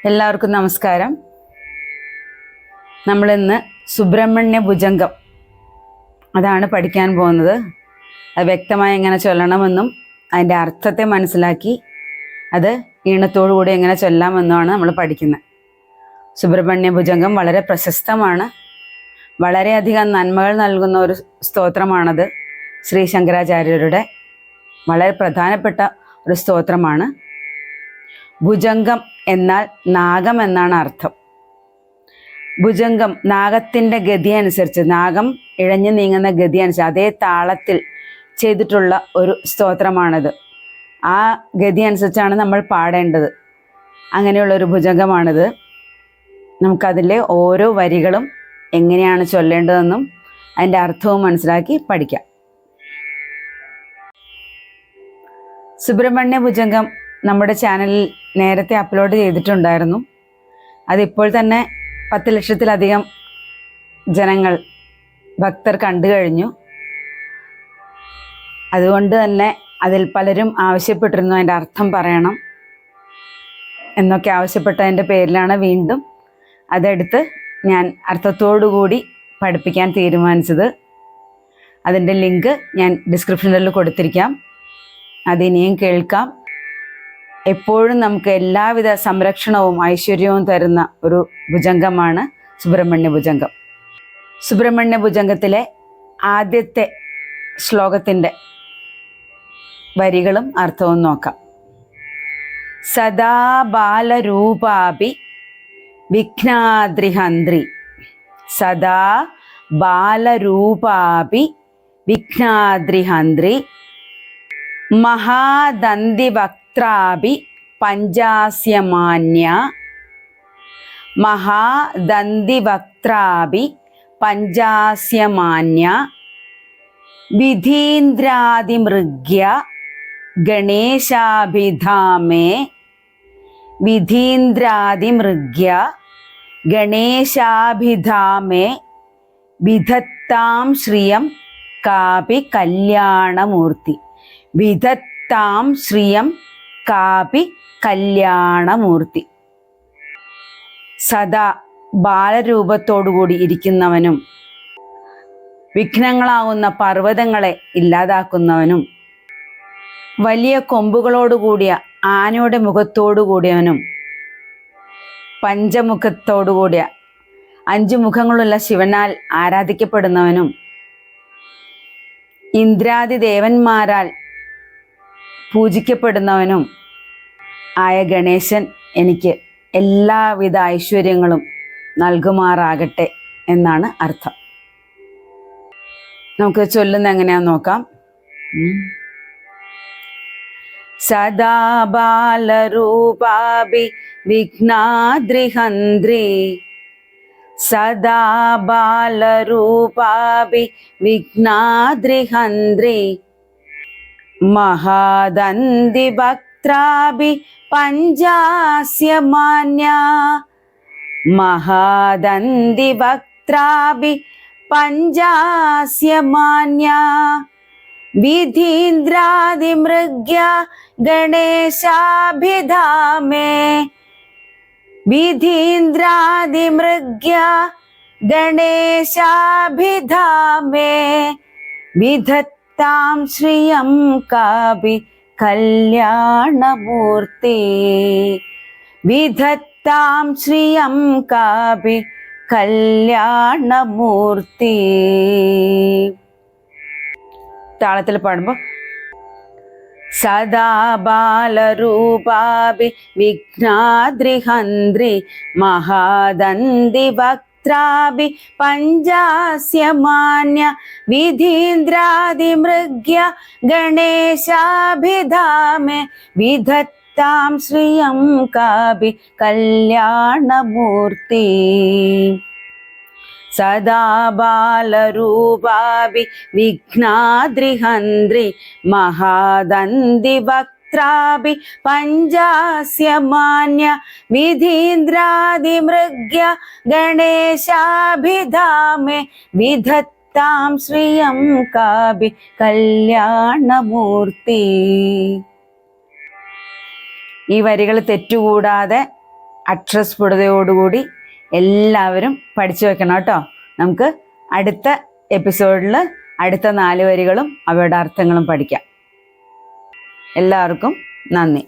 എല്ലാവർക്കും നമസ്കാരം. നമ്മളിന്ന് സുബ്രഹ്മണ്യ ഭുജംഗം അതാണ് പഠിക്കാൻ പോകുന്നത്. അത് വ്യക്തമായി എങ്ങനെ ചൊല്ലണമെന്നും അതിൻ്റെ അർത്ഥത്തെ മനസ്സിലാക്കി അത് ഈണത്തോടു കൂടി എങ്ങനെ ചൊല്ലാമെന്നുമാണ് നമ്മൾ പഠിക്കുന്നത്. സുബ്രഹ്മണ്യ ഭുജംഗം വളരെ പ്രശസ്തമാണ്. വളരെയധികം നന്മകൾ നൽകുന്ന ഒരു സ്തോത്രമാണത്. ശ്രീ ശങ്കരാചാര്യരുടെ വളരെ പ്രധാനപ്പെട്ട ഒരു സ്തോത്രമാണ്. ഭുജംഗം എന്നാൽ നാഗം എന്നാണ് അർത്ഥം. ഭുജംഗം നാഗത്തിൻ്റെ ഗതി അനുസരിച്ച്, നാഗം ഇഴഞ്ഞു നീങ്ങുന്ന ഗതി അനുസരിച്ച് അതേ താളത്തിൽ ചെയ്തിട്ടുള്ള ഒരു സ്തോത്രമാണിത്. ആ ഗതി അനുസരിച്ചാണ് നമ്മൾ പാടേണ്ടത്. അങ്ങനെയുള്ളൊരു ഭുജംഗമാണിത്. നമുക്കതിലെ ഓരോ വരികളും എങ്ങനെയാണ് ചൊല്ലേണ്ടതെന്നും അതിൻ്റെ അർത്ഥവും മനസ്സിലാക്കി പഠിക്കാം. സുബ്രഹ്മണ്യ ഭുജംഗം നമ്മുടെ ചാനലിൽ നേരത്തെ അപ്ലോഡ് ചെയ്തിട്ടുണ്ടായിരുന്നു. അതിപ്പോൾ തന്നെ 10 ലക്ഷത്തിലധികം ജനങ്ങൾ, ഭക്തർ കണ്ടു കഴിഞ്ഞു. അതുകൊണ്ട് തന്നെ അതിൽ പലരും ആവശ്യപ്പെട്ടിരുന്നു അതിൻ്റെ അർത്ഥം പറയണം എന്നൊക്കെ ആവശ്യപ്പെട്ടതിൻ്റെ പേരിലാണ് വീണ്ടും അതെടുത്ത് ഞാൻ അർത്ഥത്തോടുകൂടി പഠിപ്പിക്കാൻ തീരുമാനിച്ചത്. അതിൻ്റെ ലിങ്ക് ഞാൻ ഡിസ്ക്രിപ്ഷനിൽ കൊടുത്തിരിക്കാം. അതിനിയും കേൾക്കാം. എപ്പോഴും നമുക്ക് എല്ലാവിധ സംരക്ഷണവും ഐശ്വര്യവും തരുന്ന ഒരു ഭുജംഗമാണ് സുബ്രഹ്മണ്യ ഭുജംഗം. സുബ്രഹ്മണ്യ ഭുജംഗത്തിലെ ആദ്യത്തെ ശ്ലോകത്തിൻ്റെ വരികളും അർത്ഥവും നോക്കാം. സദാ ബാലരൂപാപി വിഘ്നാദ്രിഹന്ത്രി. സദാ ബാലരൂപാപി വിഘ്നാദ്രിഹന്ത്രി. മഹാദന്തിവക്ത്രാപി പഞ്ചാസ്യമാന്യ. മഹാദന്തിവക്ത്രാപി പഞ്ചാസ്യമാന്യ. വിധീന്ദ്രാതിമൃഗ്യ ഗണേശാഭിധാമേ. വിധീന്ദ്രാതിമൃഗ്യ ഗണേശാഭിധാമേ. വിധത്താം ശ്രിയം കാപി കല്യാണമൂർത്തി. വിധത്താം ശ്രിയം കാപി കല്യാണമൂർത്തി. സദാ ബാലരൂപത്തോടുകൂടി ഇരിക്കുന്നവനും വിഘ്നങ്ങളാവുന്ന പർവ്വതങ്ങളെ ഇല്ലാതാക്കുന്നവനും വലിയ കൊമ്പുകളോടുകൂടിയ ആനയുടെ മുഖത്തോടുകൂടിയവനും പഞ്ചമുഖത്തോടുകൂടിയ 5 മുഖങ്ങളുള്ള ശിവനാൽ ആരാധിക്കപ്പെടുന്നവനും ഇന്ദ്രാദി ദേവന്മാരാൽ പൂജിക്കപ്പെടുന്നവനും ആയ ഗണേശൻ എനിക്ക് എല്ലാവിധ ഐശ്വര്യങ്ങളും നൽകുമാറാകട്ടെ എന്നാണ് അർത്ഥം. നമുക്ക് ചൊല്ലുന്ന എങ്ങനെയാന്ന് നോക്കാം. സദാ ബാലരൂപാഭി വിഘ്നാദ്രിഹന്ത്രി. സദാ ബാലരൂപാഭി വിഘ്നാദ്രിഹന്ത്രി. മഹാദന്തിവക്ത്രാഭി പഞ്ചാസ്യമാന്യ. മഹാദന്തിവക്ത്രാഭി പഞ്ചാസ്യമാന്യ. വിധീന്ദ്രാതിമൃഗ്യ ഗണേശാഭിധാമേ. വിധീന്ദ്രാതിമൃഗ്യ ഗണേശാഭിധാമേ. വിധത്താം ശ്രിയം കാപി കല്യാണമൂർത്തി. വിധത്താം ശ്രിയം കാപി കല്യാണമൂർത്തി. താളത്തിൽ പാടുമ്പോൾ സദാ ബാലരൂപാഭി വിഘ്നാദ്രിഹന്ത്രി. മഹാദന്തിവക്ത്രാഭി പഞ്ചാസ്യമാന്യ. വിധീന്ദ്രാതിമൃഗ്യ ഗണേശാഭിധാമേ. വിധത്താം ശ്രിയം കാപി കല്യാണമൂർത്തി. സദാ ബാലരൂപാഭി വിഘ്നാദ്രിഹന്ത്രി. മഹാദന്തിവക്ത്രാഭി പഞ്ചാസ്യമാന്യ. വിധീന്ദ്രാതിമൃഗ്യ ഗണേശാഭിധാമേ. വിധത്താം ശ്രിയം കാപി കല്യാണമൂർത്തി. ഈ വരികൾ തെറ്റുകൂടാതെ അക്ഷരസ്ഫുടതയോടുകൂടി എല്ലാവരും പഠിച്ചു വെക്കണം കേട്ടോ. നമുക്ക് അടുത്ത എപ്പിസോഡിൽ അടുത്ത 4 വരികളും അവയുടെ അർത്ഥങ്ങളും പഠിക്കാം. എല്ലാവർക്കും നന്ദി.